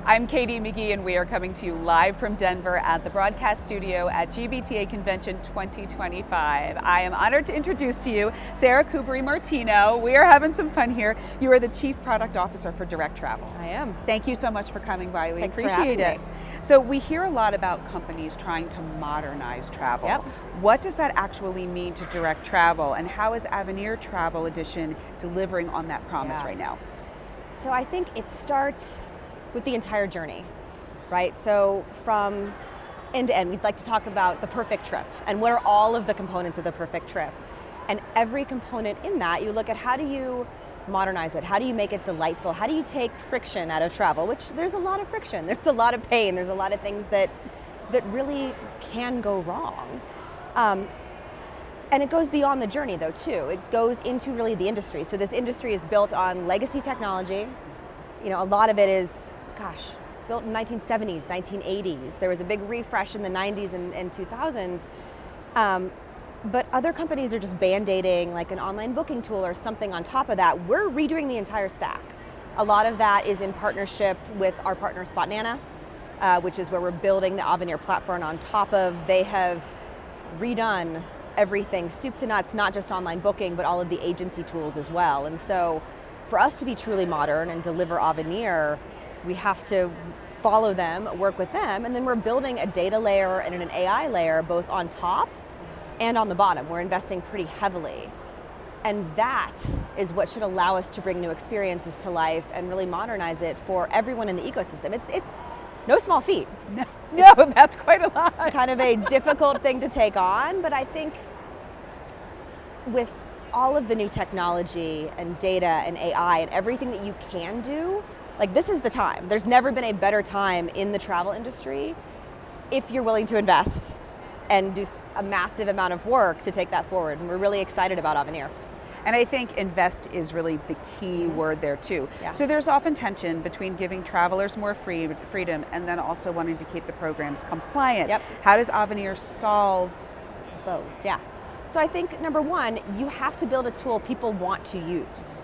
I'm Katie McGee, and we are coming to you live from Denver at the broadcast studio at GBTA Convention 2025. I am honored to introduce to you Sarah Kuberry Martino. We are having some fun here. You are the Chief Product Officer for Direct Travel. I am. Thank you so much for coming by. We Thanks appreciate for having it. me. So we hear a lot about companies trying to modernize travel. Yep. What does that actually mean to Direct Travel, and how is Avenir Travel Edition delivering on that promise right now? So I think it starts with the entire journey, right? So from end to end, we'd like to talk about the perfect trip and what are all of the components of the perfect trip. And every component in that, you look at how do you modernize it? How do you make it delightful? How do you take friction out of travel? Which there's a lot of friction, there's a lot of pain, there's a lot of things that really can go wrong. And it goes beyond the journey though too. It goes into really the industry. So this industry is built on legacy technology. You know, a lot of it is, built in 1970s, 1980s. There was a big refresh in the 90s and 2000s. But other companies are just band-aiding like an online booking tool or something on top of that. We're redoing the entire stack. A lot of that is in partnership with our partner Spotnana, which is where we're building the Avenir platform on top of. They have redone everything, soup to nuts, not just online booking, but all of the agency tools as well. And so for us to be truly modern and deliver Avenir, we have to follow them, work with them, and then we're building a data layer and an AI layer both on top and on the bottom. We're investing pretty heavily. And that is what should allow us to bring new experiences to life and really modernize it for everyone in the ecosystem. It's no small feat. No, that's quite a lot. Kind of a difficult thing to take on, but I think with all of the new technology and data and AI and everything that you can do, like this is the time. There's never been a better time in the travel industry if you're willing to invest and do a massive amount of work to take that forward. And we're really excited about Avenir. And I think invest is really the key word there too. Yeah. So there's often tension between giving travelers more freedom and then also wanting to keep the programs compliant. Yep. How does Avenir solve both? Yeah. So I think number one, you have to build a tool people want to use,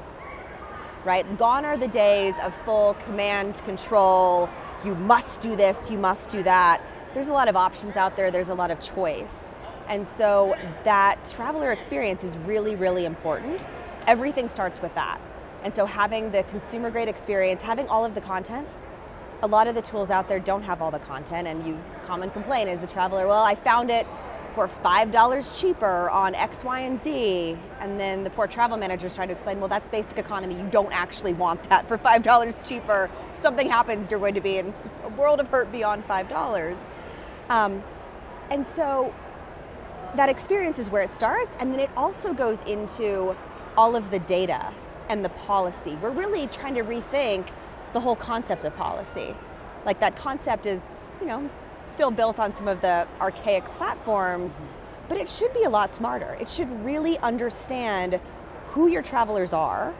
right? Gone are the days of full command control. You must do this, you must do that. There's a lot of options out there, there's a lot of choice. And so that traveler experience is really, really important. Everything starts with that. And so having the consumer grade experience, having all of the content, a lot of the tools out there don't have all the content, and common complaint is the traveler, well, I found it for $5 cheaper on X, Y, and Z. And then the poor travel manager is trying to explain, well, that's basic economy. You don't actually want that for $5 cheaper. If something happens, you're going to be in a world of hurt beyond $5. And so that experience is where it starts, and then it also goes into all of the data and the policy. We're really trying to rethink the whole concept of policy. Like that concept is, still built on some of the archaic platforms, but it should be a lot smarter. It should really understand who your travelers are.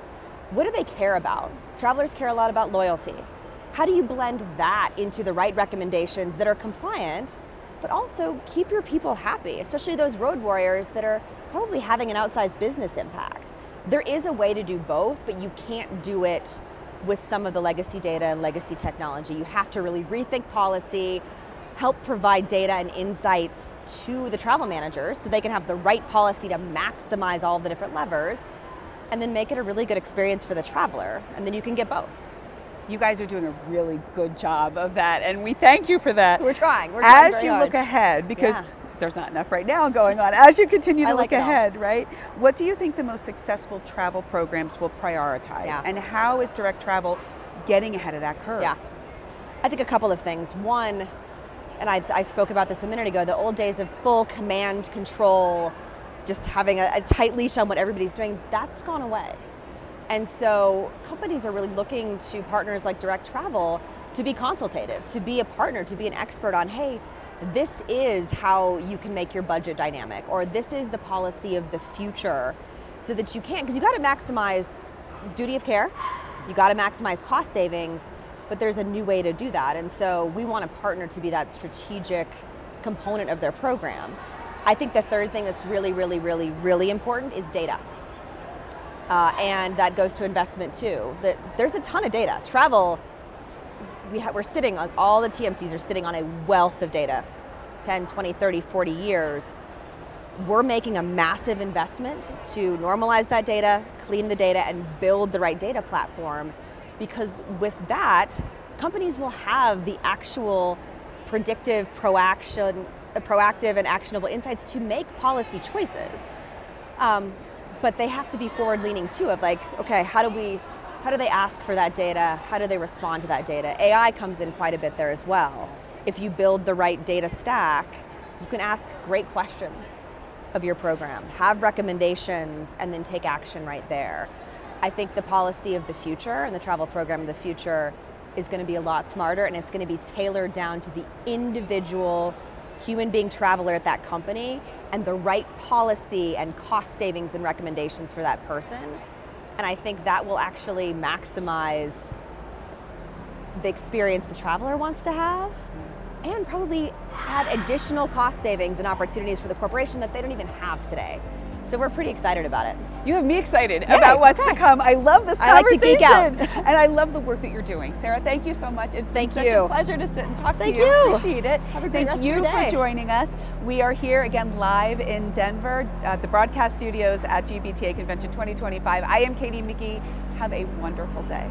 What do they care about? Travelers care a lot about loyalty. How do you blend that into the right recommendations that are compliant, but also keep your people happy, especially those road warriors that are probably having an outsized business impact? There is a way to do both, but you can't do it with some of the legacy data and legacy technology. You have to really rethink policy, help provide data and insights to the travel managers so they can have the right policy to maximize all the different levers, and then make it a really good experience for the traveler, and then you can get both. You guys are doing a really good job of that, and we thank you for that. We're trying. As you look ahead, because there's not enough right now going on, as you continue to look ahead, right? What do you think the most successful travel programs will prioritize, and how is Direct Travel getting ahead of that curve? Yeah, I think a couple of things. One, and I spoke about this a minute ago, the old days of full command control, just having a tight leash on what everybody's doing, that's gone away. And so companies are really looking to partners like Direct Travel to be consultative, to be a partner, to be an expert on, hey, this is how you can make your budget dynamic, or this is the policy of the future, so that you can, because you got to maximize duty of care, you got to maximize cost savings, but there's a new way to do that. And so we want to partner to be that strategic component of their program. I think the third thing that's really, really, really, really important is data. And that goes to investment too. There's a ton of data. Travel we're sitting on, all the TMCs are sitting on a wealth of data, 10, 20, 30, 40 years. We're making a massive investment to normalize that data, clean the data, and build the right data platform, because with that, companies will have the actual predictive, proactive and actionable insights to make policy choices. But they have to be forward-leaning too, of like, okay, how do they ask for that data? How do they respond to that data? AI comes in quite a bit there as well. If you build the right data stack, you can ask great questions of your program, have recommendations, and then take action right there. I think the policy of the future and the travel program of the future is going to be a lot smarter, and it's going to be tailored down to the individual human being traveler at that company and the right policy and cost savings and recommendations for that person. And I think that will actually maximize the experience the traveler wants to have, and probably add additional cost savings and opportunities for the corporation that they don't even have today. So we're pretty excited about it. You have me excited about what's to come. I love this conversation. I like to geek out. And I love the work that you're doing. Sarah, thank you so much. It's been such a pleasure to sit and talk to you. Appreciate it. Have a great rest of your day. Thank you for joining us. We are here again live in Denver at the broadcast studios at GBTA Convention 2025. I am Katie Mickey. Have a wonderful day.